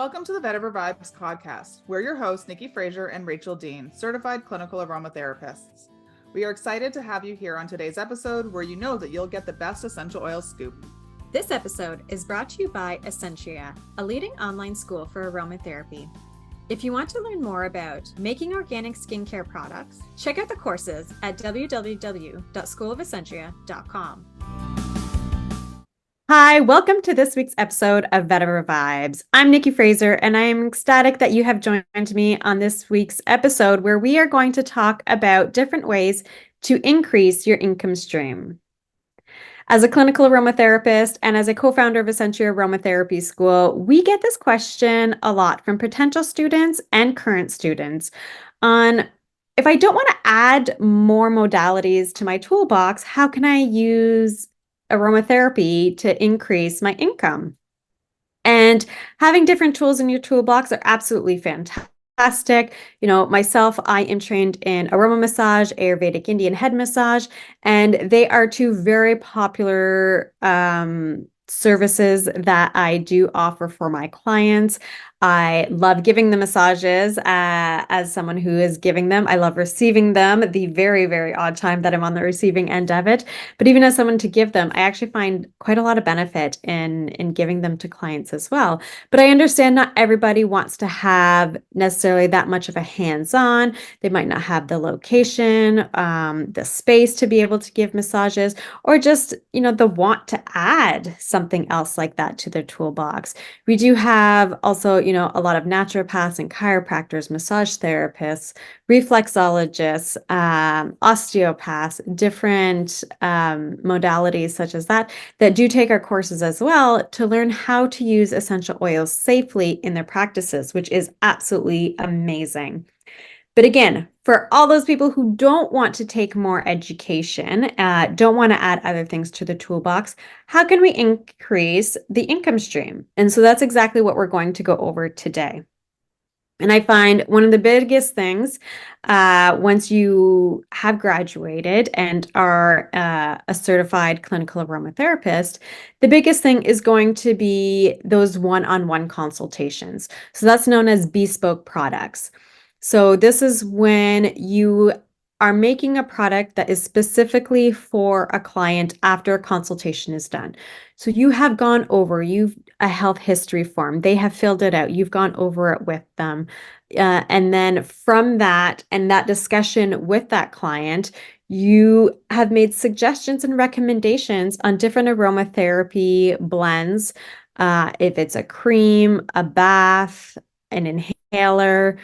Welcome to the Vetiver Vibes podcast. We're your hosts, Nikki Fraser and Rachel Dean, certified clinical aromatherapists. We are excited to have you here on today's episode where you know that you'll get the best essential oil scoop. This episode is brought to you by Essentria, a leading online school for aromatherapy. If you want to learn more about making organic skincare products, check out the courses at www.schoolofessentria.com. Hi, welcome to this week's episode of Vetiver Vibes. I'm Nikki Fraser, and I'm ecstatic that you have joined me on this week's episode where we are going to talk about different ways to increase your income stream. As a clinical aromatherapist and as a co-founder of Essentria Aromatherapy School, we get this question a lot from potential students and current students on, if I don't want to add more modalities to my toolbox, how can I use aromatherapy to increase my income? And having different tools in your toolbox are absolutely fantastic. You know, myself, I am trained in aroma massage, Ayurvedic Indian head massage, and they are two very popular services that I do offer for my clients. I love giving the massages as someone who is giving them. I love receiving them, the very, very odd time that I'm on the receiving end of it. But even as someone to give them, I actually find quite a lot of benefit in giving them to clients as well. But I understand not everybody wants to have necessarily that much of a hands-on. They might not have the location, the space to be able to give massages, or just, the want to add something else like that to their toolbox. We do have also, a lot of naturopaths and chiropractors, massage therapists, reflexologists, osteopaths, different modalities such as that do take our courses as well to learn how to use essential oils safely in their practices, which is absolutely amazing. But again, for all those people who don't want to take more education, don't want to add other things to the toolbox, how can we increase the income stream? And so that's exactly what we're going to go over today. And I find one of the biggest things, once you have graduated and are a certified clinical aromatherapist, the biggest thing is going to be those one-on-one consultations. So that's known as bespoke products. So this is when you are making a product that is specifically for a client after a consultation is done. So you have gone over, you've a health history form, they have filled it out, you've gone over it with them. And then from that and that discussion with that client, you have made suggestions and recommendations on different aromatherapy blends. If it's a cream, a bath, an inhaler,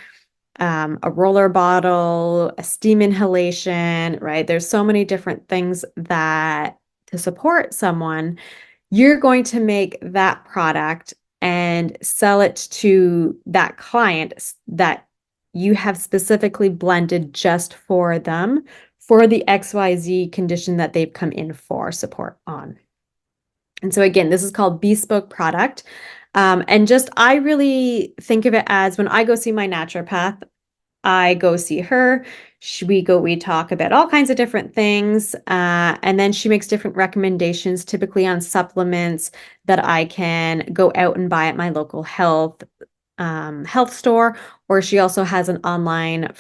a roller bottle, a steam inhalation, right? There's so many different things that to support someone, you're going to make that product and sell it to that client that you have specifically blended just for them for the XYZ condition that they've come in for support on. And so again, this is called bespoke product. And just, I really think of it as when I go see my naturopath, I go see her, we talk about all kinds of different things. And then she makes different recommendations, typically on supplements that I can go out and buy at my local health store, or she also has an online,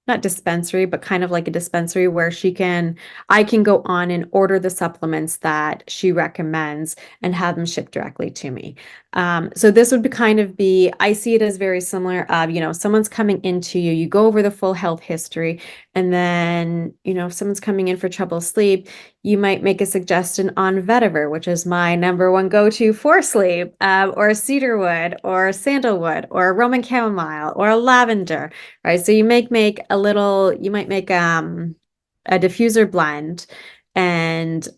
not dispensary, but kind of like a dispensary where I can go on and order the supplements that she recommends and have them shipped directly to me. So this would I see it as very similar of, someone's coming into you, you go over the full health history, and then, if someone's coming in for trouble sleep, you might make a suggestion on Vetiver, which is my number one go-to for sleep, or cedarwood, or sandalwood, or Roman chamomile, or lavender, right? So you might make a diffuser blend and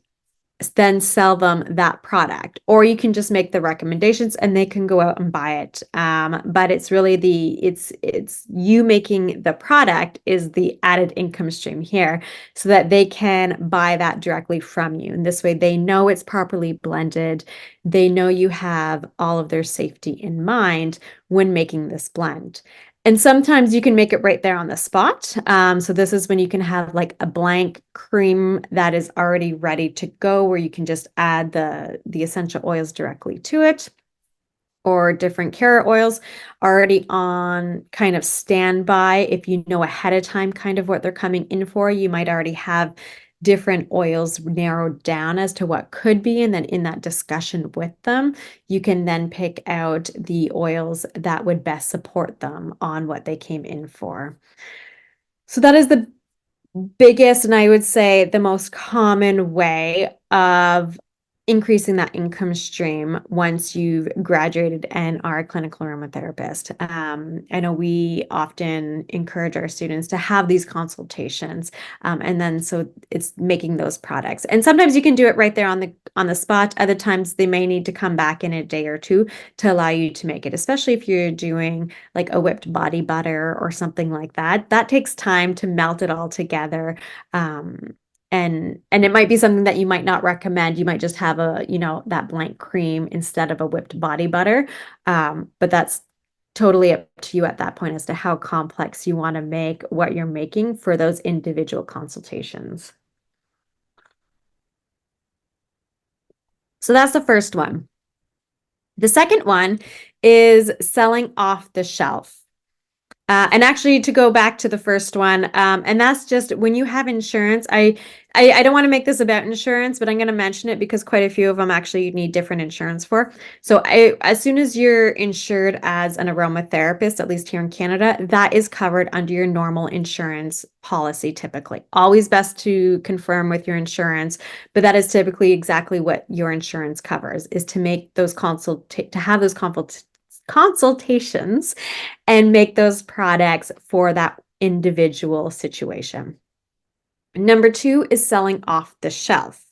then sell them that product, or you can just make the recommendations and they can go out and buy it. But it's really it's you making the product is the added income stream here, so that they can buy that directly from you. And this way they know it's properly blended. They know you have all of their safety in mind when making this blend. And sometimes you can make it right there on the spot. So this is when you can have like a blank cream that is already ready to go, where you can just add the essential oils directly to it. or different carrot oils already on kind of standby. If you know ahead of time kind of what they're coming in for, you might already have different oils narrowed down as to what could be. And then in that discussion with them, you can then pick out the oils that would best support them on what they came in for. So that is the biggest, and I would say the most common way of increasing that income stream once you've graduated and are a clinical aromatherapist. I know we often encourage our students to have these consultations, and then so it's making those products. And sometimes you can do it right there on the spot. Other times they may need to come back in a day or two to allow you to make it, especially if you're doing like a whipped body butter or something like that. That takes time to melt it all together. And it might be something that you might not recommend. You might just have that blank cream instead of a whipped body butter. But that's totally up to you at that point as to how complex you want to make what you're making for those individual consultations. So that's the first one. The second one is selling off the shelf. And actually, to go back to the first one, and that's just when you have insurance. I don't want to make this about insurance, but I'm going to mention it because quite a few of them actually you need different insurance for. So as soon as you're insured as an aromatherapist, at least here in Canada, that is covered under your normal insurance policy typically. Always best to confirm with your insurance, but that is typically exactly what your insurance covers, is to make those consultations and make those products for that individual situation. Number two is selling off the shelf.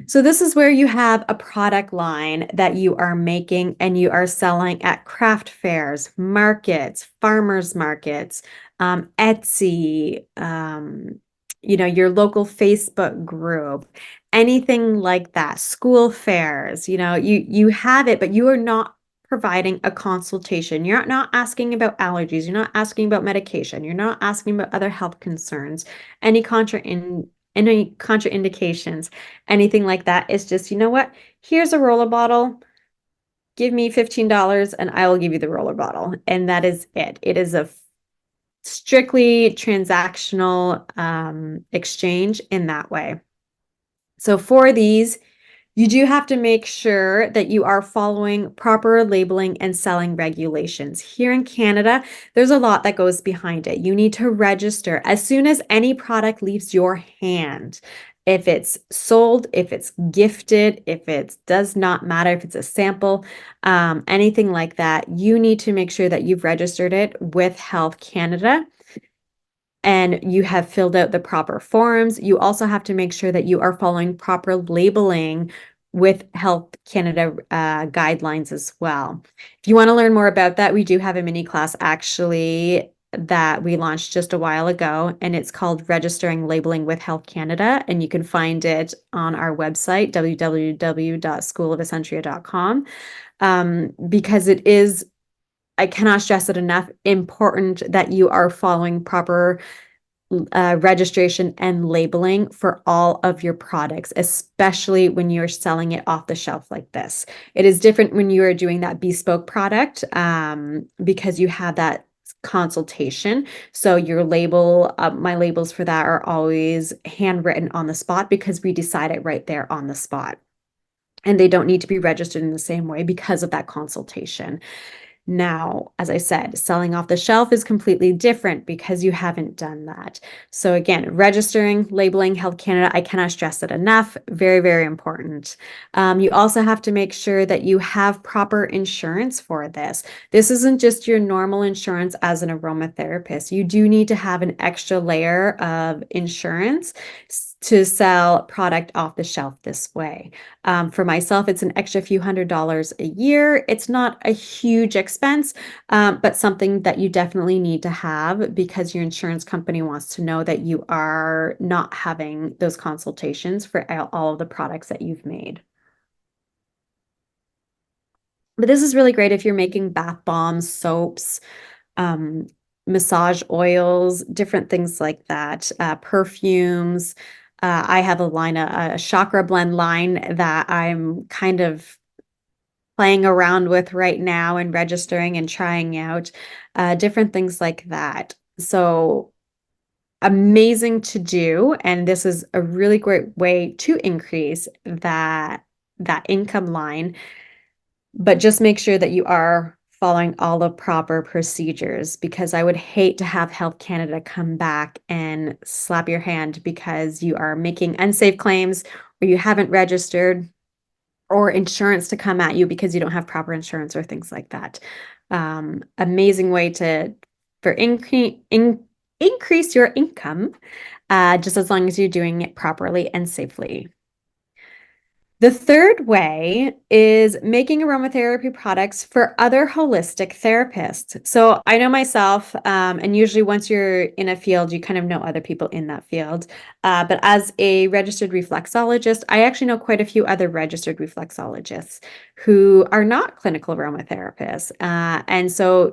So this is where you have a product line that you are making and you are selling at craft fairs, markets, farmers markets, Etsy, your local Facebook group, anything like that, school fairs. You have it, but you are not providing a consultation. You're not asking about allergies. You're not asking about medication. You're not asking about other health concerns, any contraindications, anything like that. It's just, you know what? Here's a roller bottle. Give me $15 and I will give you the roller bottle. And that is it. It is a strictly transactional exchange in that way. So for these, you do have to make sure that you are following proper labeling and selling regulations. Here in Canada, there's a lot that goes behind it. You need to register as soon as any product leaves your hand. If it's sold, if it's gifted, if it does not matter, if it's a sample, anything like that, you need to make sure that you've registered it with Health Canada and you have filled out the proper forms. You also have to make sure that you are following proper labeling with Health Canada guidelines as well. If you want to learn more about that, we do have a mini class actually that we launched just a while ago, and it's called Registering Labeling with Health Canada, and you can find it on our website, www.schoolofessentria.com, because it is, I cannot stress it enough, important that you are following proper registration and labeling for all of your products, especially when you're selling it off the shelf like this. It is different when you are doing that bespoke product because you have that consultation. So your label, my labels for that are always handwritten on the spot because we decide it right there on the spot. And they don't need to be registered in the same way because of that consultation. Now, as I said, selling off the shelf is completely different because you haven't done that. So again, registering, labeling, Health Canada, I cannot stress it enough. Very, very important. You also have to make sure that you have proper insurance for this. This isn't just your normal insurance as an aromatherapist. You do need to have an extra layer of insurance to sell product off the shelf this way. For myself, it's an extra few $100s a year. It's not a huge expense, but something that you definitely need to have because your insurance company wants to know that you are not having those consultations for all of the products that you've made. But this is really great if you're making bath bombs, soaps, massage oils, different things like that, perfumes. I have a chakra blend line that I'm kind of playing around with right now and registering and trying out different things like that. So amazing to do. And this is a really great way to increase that income line. But just make sure that you are following all the proper procedures, because I would hate to have Health Canada come back and slap your hand because you are making unsafe claims or you haven't registered, or insurance to come at you because you don't have proper insurance or things like that. Amazing way to for increase your income, just as long as you're doing it properly and safely. The third way is making aromatherapy products for other holistic therapists. So I know myself, and usually once you're in a field, you kind of know other people in that field. But as a registered reflexologist, I actually know quite a few other registered reflexologists who are not clinical aromatherapists. And so,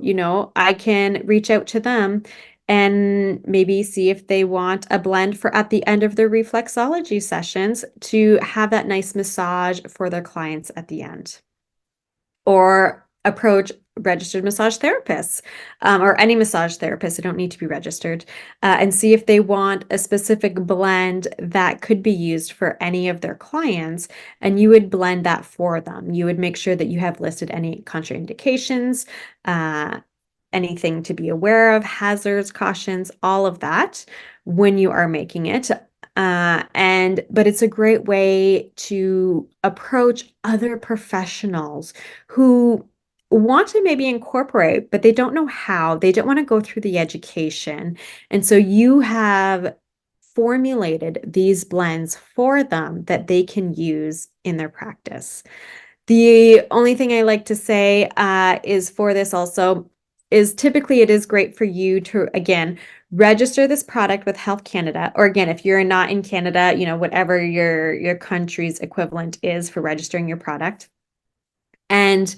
I can reach out to them and maybe see if they want a blend for at the end of their reflexology sessions to have that nice massage for their clients at the end. Or approach registered massage therapists, or any massage therapist. They don't need to be registered, and see if they want a specific blend that could be used for any of their clients. And you would blend that for them. You would make sure that you have listed any contraindications, anything to be aware of, hazards, cautions, all of that when you are making it. But it's a great way to approach other professionals who want to maybe incorporate, but they don't know how. They don't want to go through the education. And so you have formulated these blends for them that they can use in their practice. The only thing I like to say is for this also is typically it is great for you to, again, register this product with Health Canada, or again, if you're not in Canada, whatever your country's equivalent is for registering your product. And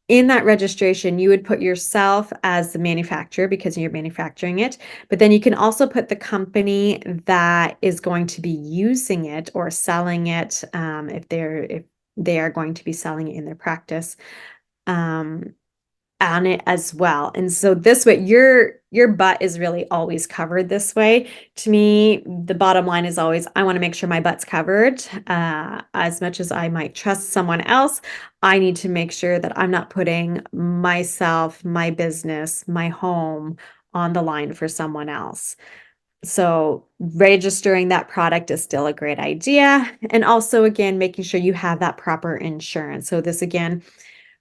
in that registration, you would put yourself as the manufacturer because you're manufacturing it, but then you can also put the company that is going to be using it or selling it, if they are going to be selling it in their practice, on it as well. And so this way, your butt is really always covered this way. To me, the bottom line is always, I want to make sure my butt's covered. As much as I might trust someone else, I need to make sure that I'm not putting myself, my business, my home on the line for someone else. So registering that product is still a great idea. And also, again, making sure you have that proper insurance. So this, again,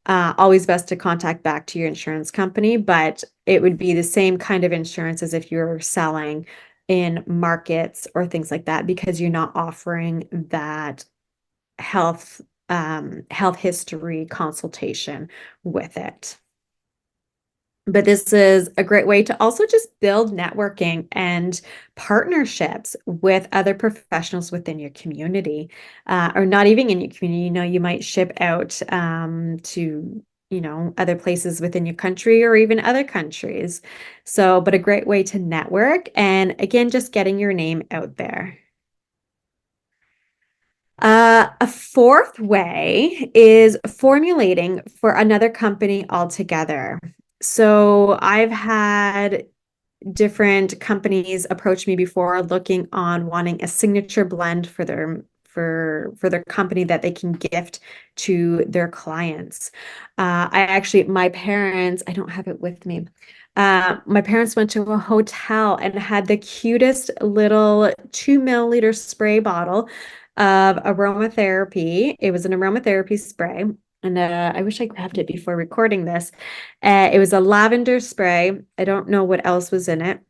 always best to contact back to your insurance company, but it would be the same kind of insurance as if you're selling in markets or things like that, because you're not offering that health history consultation with it. But this is a great way to also just build networking and partnerships with other professionals within your community, or not even in your community. You might ship out to, other places within your country or even other countries. So, but a great way to network and, again, just getting your name out there. A fourth way is formulating for another company altogether. So I've had different companies approach me before looking on wanting a signature blend for their company that they can gift to their clients. My parents, I don't have it with me. My parents went to a hotel and had the cutest little 2 milliliter spray bottle of aromatherapy. It was an aromatherapy spray. And I wish I grabbed it before recording this. It was a lavender spray. I don't know what else was in it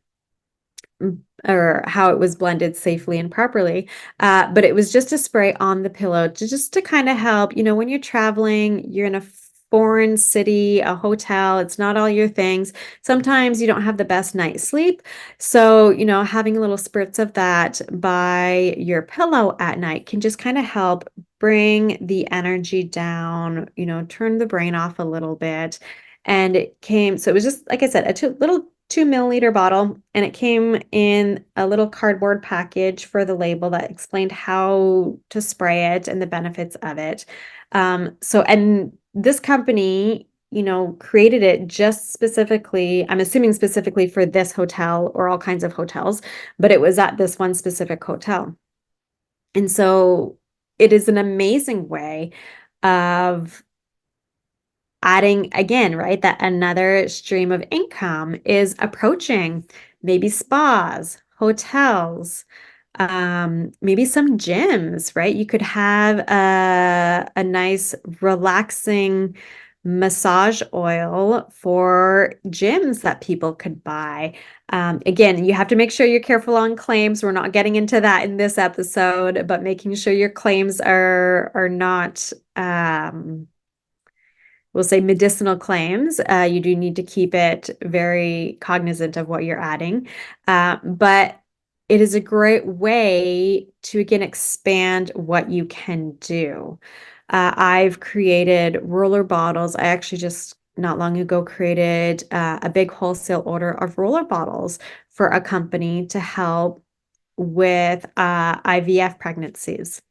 or how it was blended safely and properly. But it was just a spray on the pillow to kind of help, when you're traveling, you're in a foreign city, a hotel, it's not all your things. Sometimes you don't have the best night's sleep. So, having a little spritz of that by your pillow at night can just kind of help bring the energy down, turn the brain off a little bit. And so it was just, like I said, a little 2 milliliter bottle, and it came in a little cardboard package for the label that explained how to spray it and the benefits of it. And this company, created it just specifically, I'm assuming specifically for this hotel or all kinds of hotels, but it was at this one specific hotel. And so it is an amazing way of adding again, right? That another stream of income is approaching maybe spas, hotels, maybe some gyms, right? You could have a nice relaxing massage oil for gyms that people could buy. Again, you have to make sure you're careful on claims. We're not getting into that in this episode, but making sure your claims are not we'll say medicinal claims. You do need to keep it very cognizant of what you're adding. But it is a great way to, again, expand what you can do. I've created roller bottles. I actually just not long ago created a big wholesale order of roller bottles for a company to help with IVF pregnancies.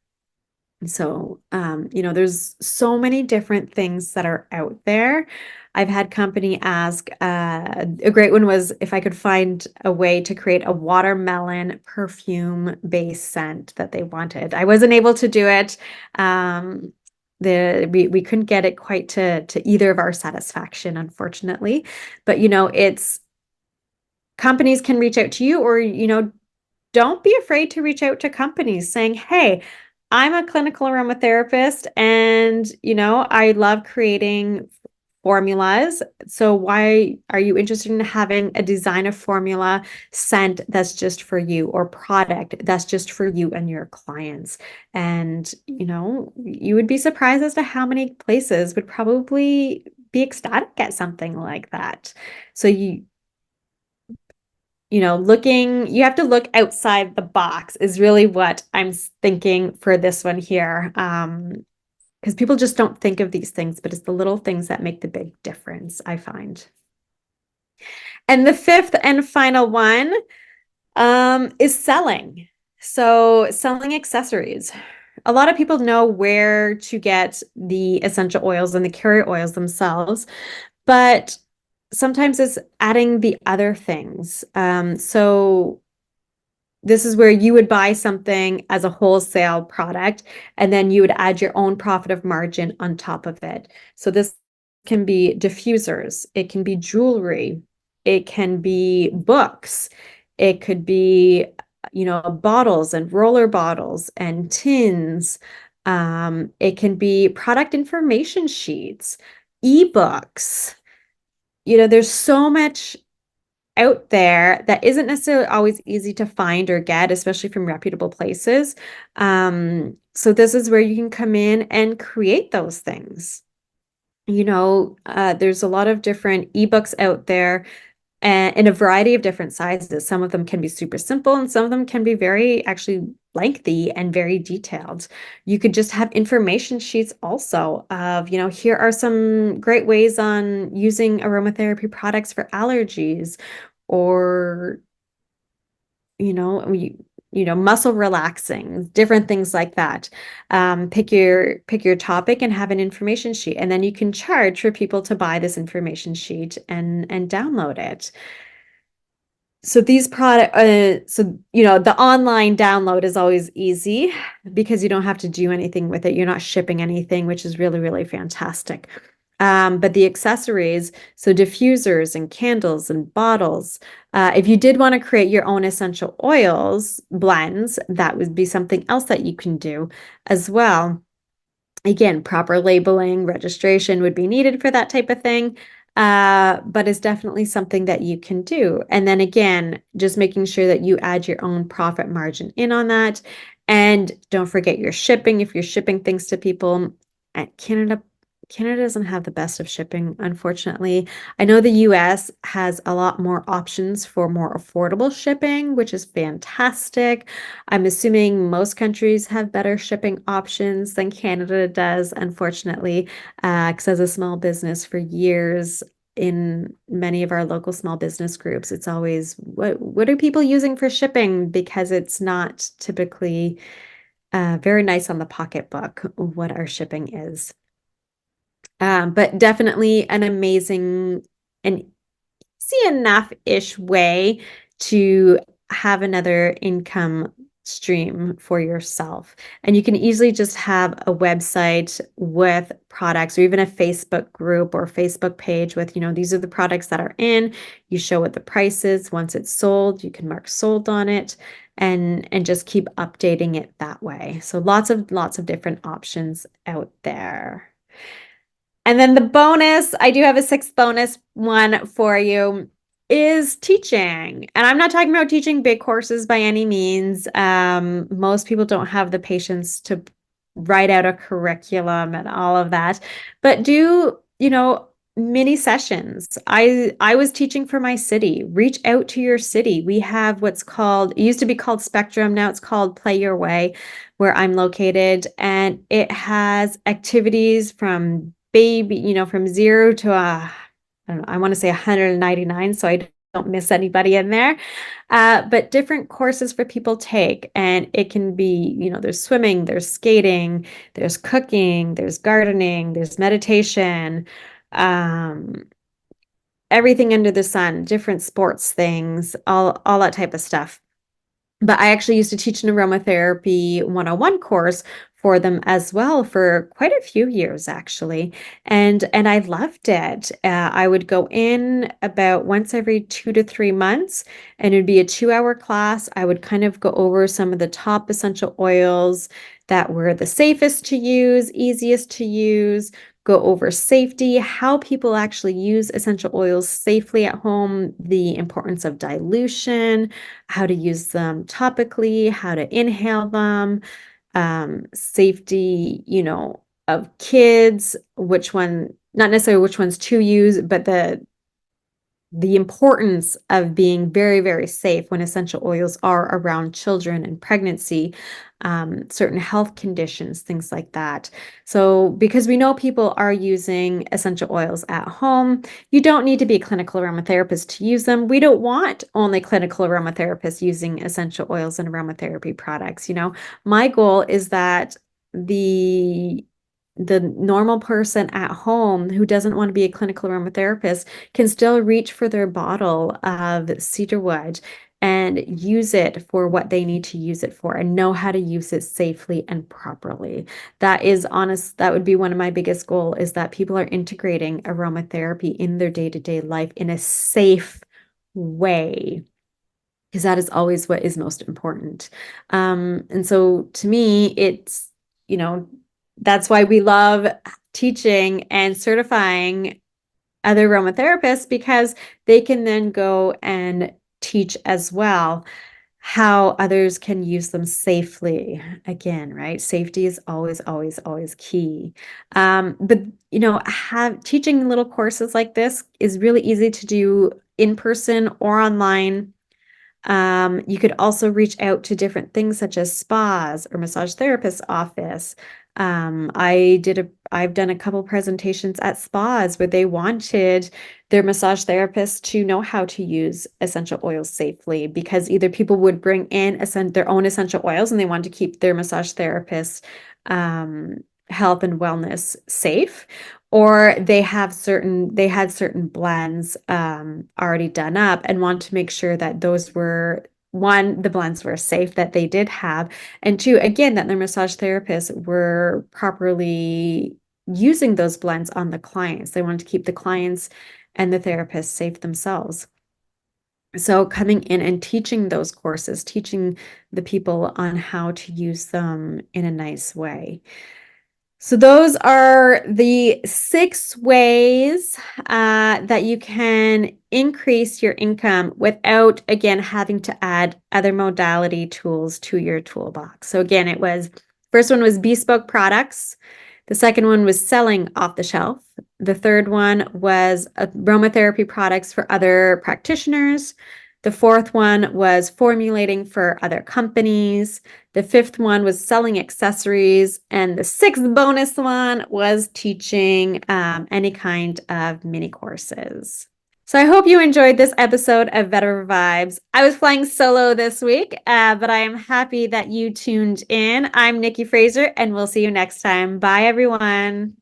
So, there's so many different things that are out there. I've had company ask, a great one was if I could find a way to create a watermelon perfume-based scent that they wanted. I wasn't able to do it. We couldn't get it quite to either of our satisfaction, unfortunately. But, it's companies can reach out to you, or, don't be afraid to reach out to companies saying, hey, I'm a clinical aromatherapist and, I love creating formulas. So why are you interested in having a design of formula scent that's just for you, or product that's just for you and your clients? And, you would be surprised as to how many places would probably be ecstatic at something like that. So you have to look outside the box is really what I'm thinking for this one here. Because people just don't think of these things, but it's the little things that make the big difference, I find. And the fifth and final one is selling. So selling accessories. A lot of people know where to get the essential oils and the carrier oils themselves, but sometimes it's adding the other things. So this is where you would buy something as a wholesale product, and then you would add your own profit of margin on top of it. So this can be diffusers, it can be jewelry, it can be books, it could be, bottles and roller bottles and tins. It can be product information sheets, ebooks. There's so much out there that isn't necessarily always easy to find or get, especially from reputable places. So this is where you can come in and create those things. There's a lot of different ebooks out there and in a variety of different sizes. Some of them can be super simple and some of them can be very actually lengthy and very detailed. You could just have information sheets also of, here are some great ways on using aromatherapy products for allergies, or muscle relaxing, different things like that. Pick your topic and have an information sheet, and then you can charge for people to buy this information sheet and download it. So these product, the online download is always easy because you don't have to do anything with it. You're not shipping anything, which is really, really fantastic. But the accessories, so diffusers and candles and bottles, if you did want to create your own essential oils blends, that would be something else that you can do as well. Again, proper labeling, registration would be needed for that type of thing. But it's definitely something that you can do. And then again, just making sure that you add your own profit margin in on that. And don't forget your shipping. If you're shipping things to people at Canada doesn't have the best of shipping, unfortunately. I know the US has a lot more options for more affordable shipping, which is fantastic. I'm assuming most countries have better shipping options than Canada does, unfortunately, because as a small business for years, in many of our local small business groups, it's always what are people using for shipping, because it's not typically very nice on the pocketbook what our shipping is. But definitely an amazing and easy enough-ish way to have another income stream for yourself. And you can easily just have a website with products or even a Facebook group or Facebook page with, these are the products that are in. You show what the price is. Once it's sold, you can mark sold on it and just keep updating it that way. So lots of different options out there. And then the bonus, I do have a sixth bonus one for you, is teaching. And I'm not talking about teaching big courses by any means. Most people don't have the patience to write out a curriculum and all of that, but do, mini sessions. I was teaching for my city. Reach out to your city. We have what's called, it used to be called Spectrum, now it's called Play Your Way, where I'm located, and it has activities from from 0 to I don't know, I want to say 199, so I don't miss anybody in there. But different courses for people take, and it can be, there's swimming, there's skating, there's cooking, there's gardening, there's meditation, um, everything under the sun, different sports things, all that type of stuff. But I actually used to teach an aromatherapy 101 course for them as well for quite a few years, actually. And I loved it. I would go in about once every 2 to 3 months, and it'd be a 2-hour class. I would kind of go over some of the top essential oils that were the safest to use, easiest to use, go over safety, how people actually use essential oils safely at home, the importance of dilution, how to use them topically, how to inhale them, safety, of kids, not necessarily which ones to use, but the importance of being very, very safe when essential oils are around children and pregnancy, certain health conditions, things like that. So because we know people are using essential oils at home, you don't need to be a clinical aromatherapist to use them. We don't want only clinical aromatherapists using essential oils and aromatherapy products. My goal is that the normal person at home who doesn't want to be a clinical aromatherapist can still reach for their bottle of cedarwood and use it for what they need to use it for and know how to use it safely and properly. That would be one of my biggest goals, is that people are integrating aromatherapy in their day-to-day life in a safe way, because that is always what is most important. And so to me, it's, that's why we love teaching and certifying other aromatherapists, because they can then go and teach as well how others can use them safely. Again, right? Safety is always, always, always key. But teaching little courses like this is really easy to do in person or online. You could also reach out to different things such as spas or massage therapist's office. I've done a couple presentations at spas where they wanted their massage therapist to know how to use essential oils safely, because either people would bring in their own essential oils and they wanted to keep their massage therapist health and wellness safe, or they had certain blends already done up and want to make sure that those were, one, the blends were safe that they did have, and two, again, that their massage therapists were properly using those blends on the clients. They wanted to keep the clients and the therapists safe themselves. So coming in and teaching those courses, teaching the people on how to use them in a nice way. So those are the 6 ways that you can increase your income without, again, having to add other modality tools to your toolbox. So again, first one was bespoke products. The second one was selling off the shelf. The third one was aromatherapy products for other practitioners. The fourth one was formulating for other companies. The fifth one was selling accessories. And the sixth bonus one was teaching any kind of mini courses. So I hope you enjoyed this episode of Vetiver Vibes. I was flying solo this week, but I am happy that you tuned in. I'm Nikki Fraser, and we'll see you next time. Bye, everyone.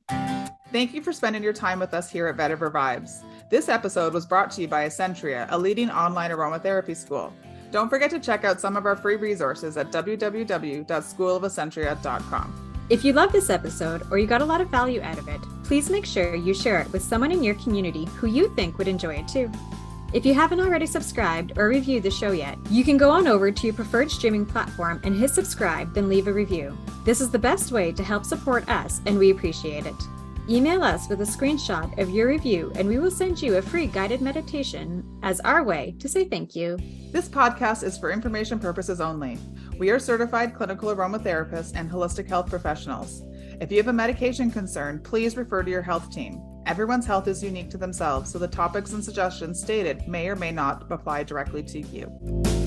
Thank you for spending your time with us here at Vetiver Vibes. This episode was brought to you by Essentria, a leading online aromatherapy school. Don't forget to check out some of our free resources at www.schoolofessentria.com. If you love this episode or you got a lot of value out of it, please make sure you share it with someone in your community who you think would enjoy it too. If you haven't already subscribed or reviewed the show yet, you can go on over to your preferred streaming platform and hit subscribe, then leave a review. This is the best way to help support us, and we appreciate it. Email us with a screenshot of your review, and we will send you a free guided meditation as our way to say thank you. This podcast is for information purposes only. We are certified clinical aromatherapists and holistic health professionals. If you have a medication concern, please refer to your health team. Everyone's health is unique to themselves, so the topics and suggestions stated may or may not apply directly to you.